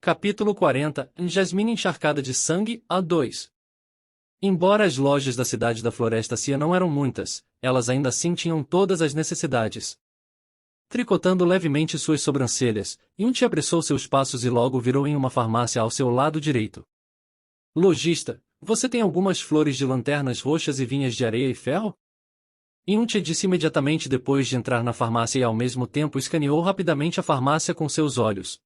Capítulo 40 Jasmine encharcada de sangue, A2. Embora as lojas da cidade da Floresta Cia não eram muitas, elas ainda assim tinham todas as necessidades. Tricotando levemente suas sobrancelhas, Yunti apressou seus passos e logo virou em uma farmácia ao seu lado direito. Lojista, você tem algumas flores de lanternas roxas e vinhas de areia e ferro? Yunti disse imediatamente depois de entrar na farmácia e ao mesmo tempo escaneou rapidamente a farmácia com seus olhos.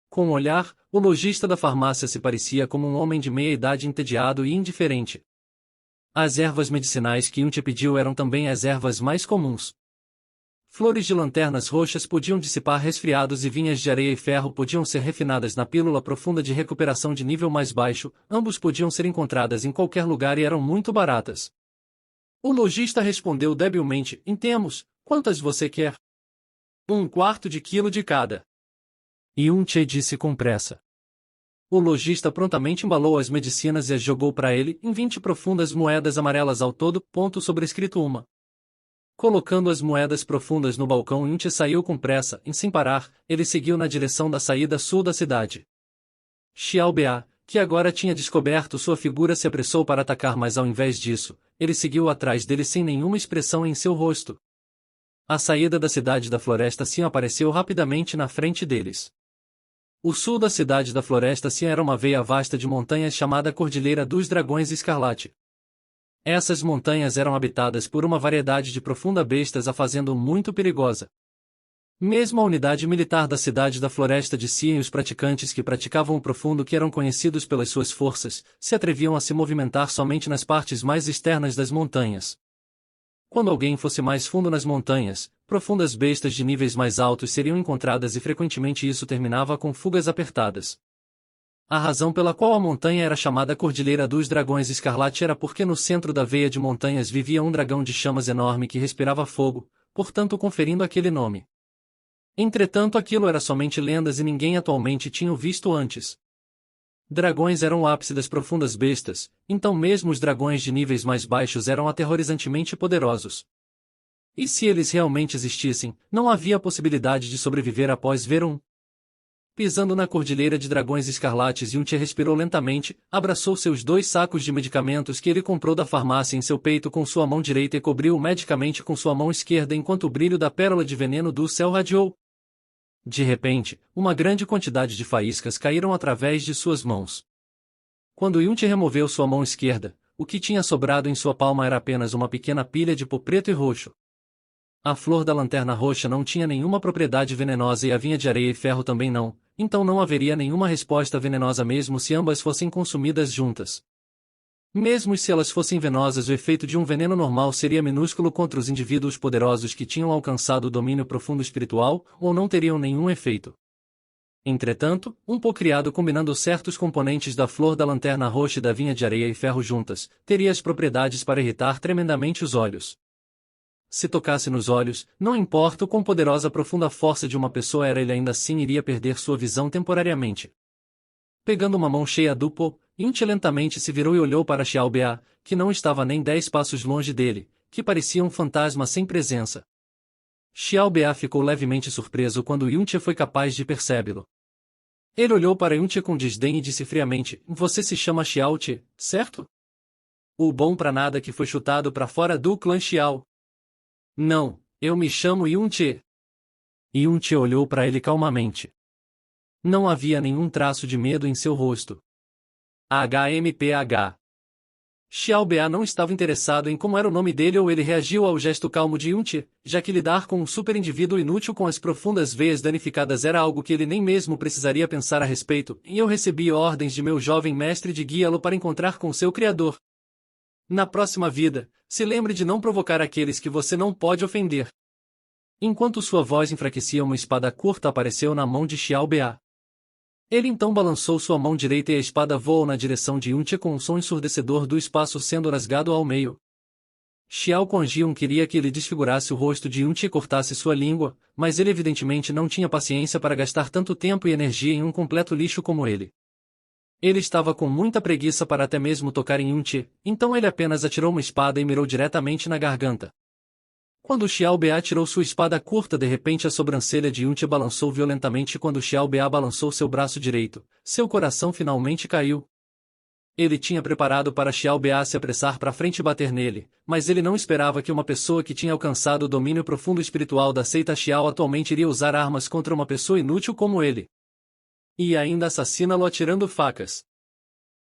Com o olhar, o lojista da farmácia se parecia como um homem de meia-idade entediado e indiferente. As ervas medicinais que Yunti pediu eram também as ervas mais comuns. Flores de lanternas roxas podiam dissipar resfriados e vinhas de areia e ferro podiam ser refinadas na pílula profunda de recuperação de nível mais baixo, ambos podiam ser encontradas em qualquer lugar e eram muito baratas. O lojista respondeu debilmente, temos, quantas você quer? 1/4 de quilo de cada. Yunti disse com pressa. O lojista prontamente embalou as medicinas e as jogou para ele em 20 profundas moedas amarelas ao todo, sobrescrito uma. Colocando as moedas profundas no balcão, Yunti saiu com pressa, e sem parar, ele seguiu na direção da saída sul da cidade. Xiao Bea, que agora tinha descoberto sua figura, se apressou para atacar, mas ao invés disso, ele seguiu atrás dele sem nenhuma expressão em seu rosto. A saída da cidade da Floresta Cia apareceu rapidamente na frente deles. O sul da cidade da Floresta Cia era uma veia vasta de montanhas chamada Cordilheira dos Dragões Escarlate. Essas montanhas eram habitadas por uma variedade de profunda bestas, a fazendo muito perigosa. Mesmo a unidade militar da cidade da Floresta de Cia e os praticantes que praticavam o profundo, que eram conhecidos pelas suas forças, se atreviam a se movimentar somente nas partes mais externas das montanhas. Quando alguém fosse mais fundo nas montanhas, profundas bestas de níveis mais altos seriam encontradas e frequentemente isso terminava com fugas apertadas. A razão pela qual a montanha era chamada Cordilheira dos Dragões Escarlate era porque no centro da veia de montanhas vivia um dragão de chamas enorme que respirava fogo, portanto conferindo aquele nome. Entretanto, aquilo era somente lendas e ninguém atualmente tinha o visto antes. Dragões eram o ápice das profundas bestas, então mesmo os dragões de níveis mais baixos eram aterrorizantemente poderosos. E se eles realmente existissem, não havia possibilidade de sobreviver após ver um. Pisando na Cordilheira de Dragões Escarlates, Yunti respirou lentamente, abraçou seus 2 sacos de medicamentos que ele comprou da farmácia em seu peito com sua mão direita e cobriu-o medicamente com sua mão esquerda enquanto o brilho da pérola de veneno do céu radiou. De repente, uma grande quantidade de faíscas caíram através de suas mãos. Quando Yunti removeu sua mão esquerda, o que tinha sobrado em sua palma era apenas uma pequena pilha de pó preto e roxo. A flor da lanterna roxa não tinha nenhuma propriedade venenosa e a vinha de areia e ferro também não, então não haveria nenhuma resposta venenosa mesmo se ambas fossem consumidas juntas. Mesmo se elas fossem venenosas, o efeito de um veneno normal seria minúsculo contra os indivíduos poderosos que tinham alcançado o domínio profundo espiritual, ou não teriam nenhum efeito. Entretanto, um pó criado combinando certos componentes da flor da lanterna roxa e da vinha de areia e ferro juntas, teria as propriedades para irritar tremendamente os olhos. Se tocasse nos olhos, não importa o quão poderosa a profunda força de uma pessoa era, ele ainda assim iria perder sua visão temporariamente. Pegando uma mão cheia do pó, Yunti lentamente se virou e olhou para Xiao Bea, que não estava nem 10 passos longe dele, que parecia um fantasma sem presença. Xiao Bea ficou levemente surpreso quando Yunti foi capaz de percebê-lo. Ele olhou para Yunti com desdém e disse friamente, você se chama Xiao Te, certo? O bom pra nada que foi chutado para fora do clã Xiao. Não, eu me chamo Yunti. Yunti olhou para ele calmamente. Não havia nenhum traço de medo em seu rosto. HMPH. Xiao Bea não estava interessado em como era o nome dele ou ele reagiu ao gesto calmo de Yunti, já que lidar com um super-indivíduo inútil com as profundas veias danificadas era algo que ele nem mesmo precisaria pensar a respeito, e eu recebi ordens de meu jovem mestre de guiá-lo para encontrar com seu criador. Na próxima vida, se lembre de não provocar aqueles que você não pode ofender. Enquanto sua voz enfraquecia, uma espada curta apareceu na mão de Xiao Bea. Ele então balançou sua mão direita e a espada voou na direção de Yunti com um som ensurdecedor do espaço sendo rasgado ao meio. Xiao Kuan-jiun queria que ele desfigurasse o rosto de Yunti e cortasse sua língua, mas ele evidentemente não tinha paciência para gastar tanto tempo e energia em um completo lixo como ele. Ele estava com muita preguiça para até mesmo tocar em Yunti, então ele apenas atirou uma espada e mirou diretamente na garganta. Quando Xiao Bea tirou sua espada curta, de repente a sobrancelha de Yunti balançou violentamente. Quando Xiao Bea balançou seu braço direito, seu coração finalmente caiu. Ele tinha preparado para Xiao Bea se apressar para frente e bater nele, mas ele não esperava que uma pessoa que tinha alcançado o domínio profundo espiritual da seita Xiao atualmente iria usar armas contra uma pessoa inútil como ele. E ainda assassina-lo atirando facas.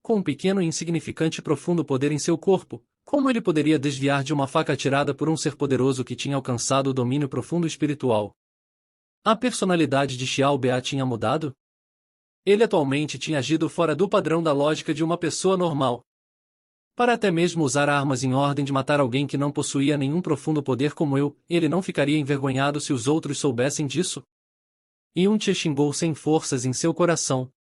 Com um pequeno e insignificante profundo poder em seu corpo, como ele poderia desviar de uma faca atirada por um ser poderoso que tinha alcançado o domínio profundo espiritual? A personalidade de Xiao Bea tinha mudado? Ele atualmente tinha agido fora do padrão da lógica de uma pessoa normal. Para até mesmo usar armas em ordem de matar alguém que não possuía nenhum profundo poder como eu, ele não ficaria envergonhado se os outros soubessem disso? Yunti xingou sem forças em seu coração.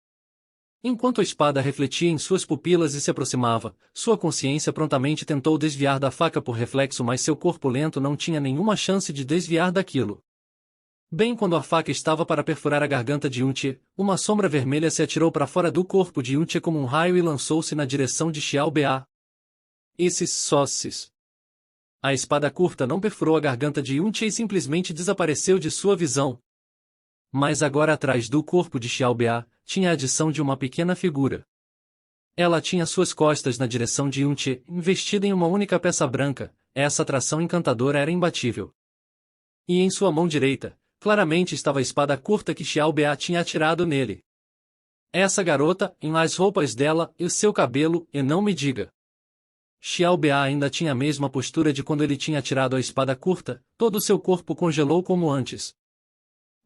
Enquanto a espada refletia em suas pupilas e se aproximava, sua consciência prontamente tentou desviar da faca por reflexo, mas seu corpo lento não tinha nenhuma chance de desviar daquilo. Bem quando a faca estava para perfurar a garganta de Yunti, uma sombra vermelha se atirou para fora do corpo de Yunti como um raio e lançou-se na direção de Xiao Bea. Esses sócis. A espada curta não perfurou a garganta de Yunti e simplesmente desapareceu de sua visão. Mas agora atrás do corpo de Xiao Bea, tinha a adição de uma pequena figura. Ela tinha suas costas na direção de Yunti, investida em uma única peça branca. Essa atração encantadora era imbatível. E em sua mão direita, claramente estava a espada curta que Xiao Bea tinha atirado nele. Essa garota, em as roupas dela, e seu cabelo, e não me diga. Xiao Bea ainda tinha a mesma postura de quando ele tinha atirado a espada curta, todo seu corpo congelou como antes.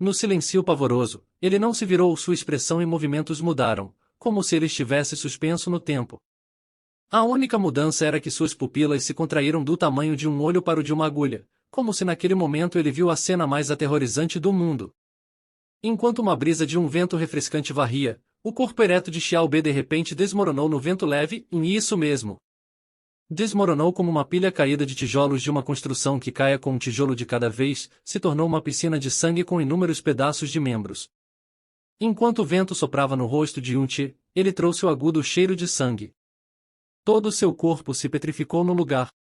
No silêncio pavoroso, ele não se virou, sua expressão e movimentos mudaram, como se ele estivesse suspenso no tempo. A única mudança era que suas pupilas se contraíram do tamanho de um olho para o de uma agulha, como se naquele momento ele viu a cena mais aterrorizante do mundo. Enquanto uma brisa de um vento refrescante varria, o corpo ereto de Xiao Bea de repente desmoronou no vento leve, e isso mesmo. Desmoronou como uma pilha caída de tijolos de uma construção que caia com um tijolo de cada vez, se tornou uma piscina de sangue com inúmeros pedaços de membros. Enquanto o vento soprava no rosto de Yunti, ele trouxe o agudo cheiro de sangue. Todo o seu corpo se petrificou no lugar.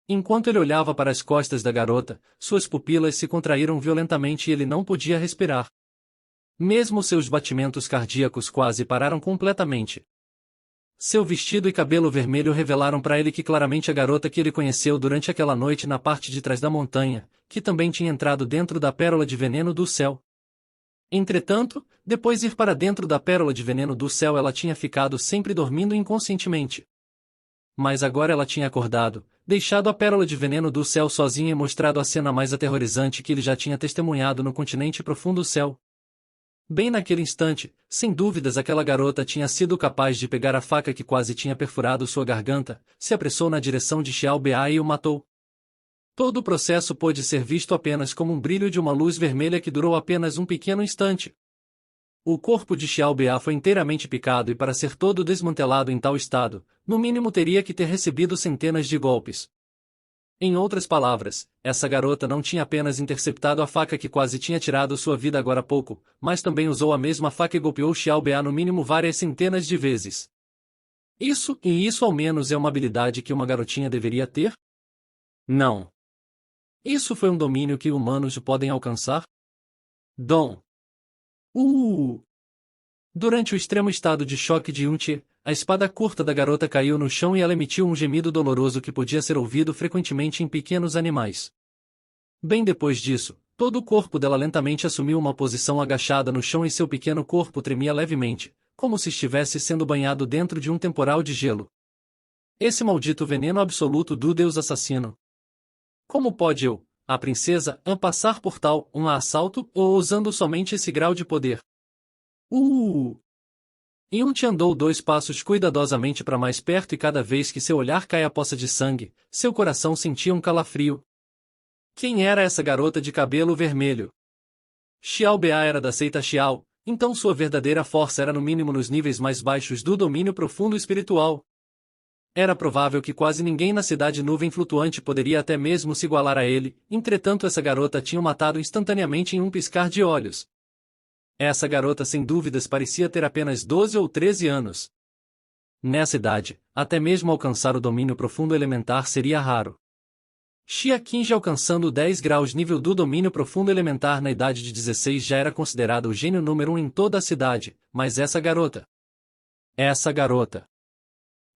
Enquanto ele olhava para as costas da garota, suas pupilas se contraíram violentamente e ele não podia respirar. Mesmo seus batimentos cardíacos quase pararam completamente. Seu vestido e cabelo vermelho revelaram para ele que claramente a garota que ele conheceu durante aquela noite na parte de trás da montanha, que também tinha entrado dentro da pérola de veneno do céu. Entretanto, depois de ir para dentro da pérola de veneno do céu, ela tinha ficado sempre dormindo inconscientemente. Mas agora ela tinha acordado, deixado a pérola de veneno do céu sozinha e mostrado a cena mais aterrorizante que ele já tinha testemunhado no continente profundo céu. Bem naquele instante, sem dúvidas aquela garota tinha sido capaz de pegar a faca que quase tinha perfurado sua garganta, se apressou na direção de Xiao Bea e o matou. Todo o processo pôde ser visto apenas como um brilho de uma luz vermelha que durou apenas um pequeno instante. O corpo de Xiao Bea foi inteiramente picado e para ser todo desmantelado em tal estado, no mínimo teria que ter recebido centenas de golpes. Em outras palavras, essa garota não tinha apenas interceptado a faca que quase tinha tirado sua vida agora há pouco, mas também usou a mesma faca e golpeou Xiao Bea no mínimo várias centenas de vezes. Isso ao menos é uma habilidade que uma garotinha deveria ter? Não. Isso foi um domínio que humanos podem alcançar? Dom. Durante o extremo estado de choque de Yunti, a espada curta da garota caiu no chão e ela emitiu um gemido doloroso que podia ser ouvido frequentemente em pequenos animais. Bem depois disso, todo o corpo dela lentamente assumiu uma posição agachada no chão e seu pequeno corpo tremia levemente, como se estivesse sendo banhado dentro de um temporal de gelo. Esse maldito veneno absoluto do Deus assassino. Como pode eu, a princesa, passar por tal um assalto, ou usando somente esse grau de poder? Yunti andou 2 passos cuidadosamente para mais perto e cada vez que seu olhar cai a poça de sangue, seu coração sentia um calafrio. Quem era essa garota de cabelo vermelho? Xiao Bea era da seita Xiao, então sua verdadeira força era no mínimo nos níveis mais baixos do domínio profundo espiritual. Era provável que quase ninguém na cidade nuvem flutuante poderia até mesmo se igualar a ele, entretanto essa garota tinha o matado instantaneamente em um piscar de olhos. Essa garota sem dúvidas parecia ter apenas 12 ou 13 anos. Nessa idade, até mesmo alcançar o domínio profundo elementar seria raro. Xia Qingji, alcançando 10 graus nível do domínio profundo elementar na idade de 16, já era considerada o gênio número 1 em toda a cidade, mas essa garota...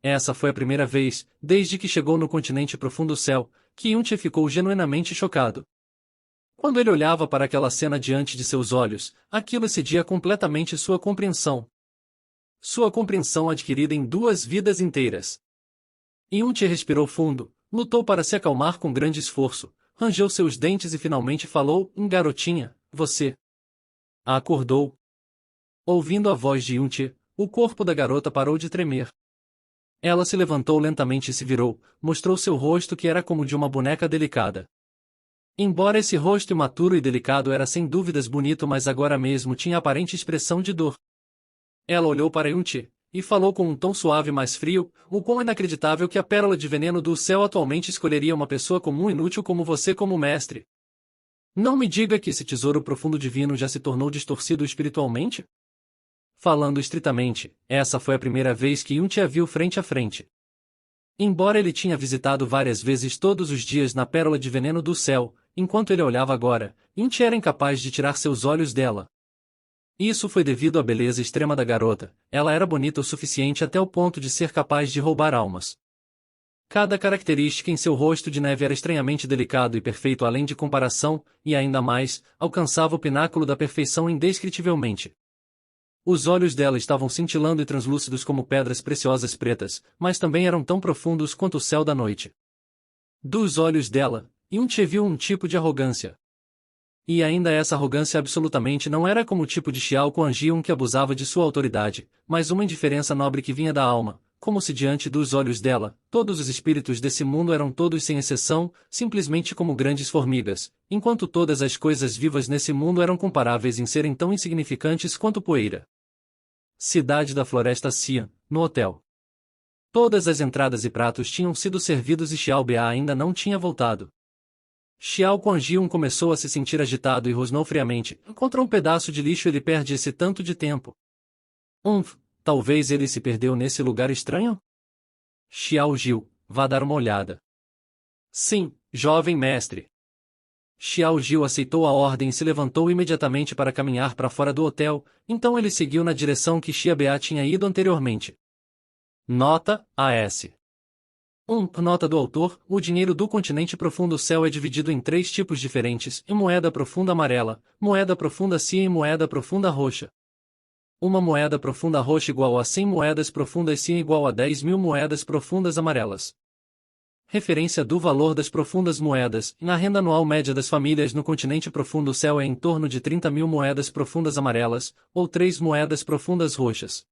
Essa foi a primeira vez, desde que chegou no continente profundo céu, que Yunche ficou genuinamente chocado. Quando ele olhava para aquela cena diante de seus olhos, aquilo excedia completamente sua compreensão. Sua compreensão adquirida em 2 vidas inteiras. Yunche respirou fundo, lutou para se acalmar com grande esforço, rangeu seus dentes e finalmente falou: garotinha, você... A acordou. Ouvindo a voz de Yunche, o corpo da garota parou de tremer. Ela se levantou lentamente e se virou, mostrou seu rosto que era como de uma boneca delicada. Embora esse rosto imaturo e delicado era sem dúvidas bonito, mas agora mesmo tinha aparente expressão de dor. Ela olhou para Yunche, e falou com um tom suave mas frio: o quão inacreditável que a pérola de veneno do céu atualmente escolheria uma pessoa comum e inútil como você como mestre. Não me diga que esse tesouro profundo divino já se tornou distorcido espiritualmente? Falando estritamente, essa foi a primeira vez que Yunche a viu frente a frente. Embora ele tinha visitado várias vezes todos os dias na pérola de veneno do céu, enquanto ele olhava agora, Yunche era incapaz de tirar seus olhos dela. Isso foi devido à beleza extrema da garota. Ela era bonita o suficiente até o ponto de ser capaz de roubar almas. Cada característica em seu rosto de neve era estranhamente delicado e perfeito além de comparação, e ainda mais, alcançava o pináculo da perfeição indescritivelmente. Os olhos dela estavam cintilando e translúcidos como pedras preciosas pretas, mas também eram tão profundos quanto o céu da noite. Dos olhos dela, Yunche viu um tipo de arrogância. E ainda essa arrogância absolutamente não era como o tipo de Xiao Kuan-jiun que abusava de sua autoridade, mas uma indiferença nobre que vinha da alma, como se diante dos olhos dela, todos os espíritos desse mundo eram todos sem exceção, simplesmente como grandes formigas, enquanto todas as coisas vivas nesse mundo eram comparáveis em serem tão insignificantes quanto poeira. Cidade da Floresta Xian, no hotel. Todas as entradas e pratos tinham sido servidos e Xiao Bia ainda não tinha voltado. Xiao Kuan-jiun começou a se sentir agitado e rosnou friamente. Contra um pedaço de lixo ele perde esse tanto de tempo. Talvez ele se perdeu nesse lugar estranho? Xiao Jiu, vá dar uma olhada. Sim, jovem mestre. Xiao Jiu aceitou a ordem e se levantou imediatamente para caminhar para fora do hotel, então ele seguiu na direção que Xia Bea tinha ido anteriormente. Nota AS. Nota do autor: o dinheiro do continente profundo céu é dividido em 3 tipos diferentes, em moeda profunda amarela, moeda profunda cia e moeda profunda roxa. Uma moeda profunda roxa igual a 100 moedas profundas cia igual a 10.000 moedas profundas amarelas. Referência do valor das profundas moedas. Na renda anual média das famílias no continente profundo céu é em torno de 30.000 moedas profundas amarelas, ou 3 moedas profundas roxas.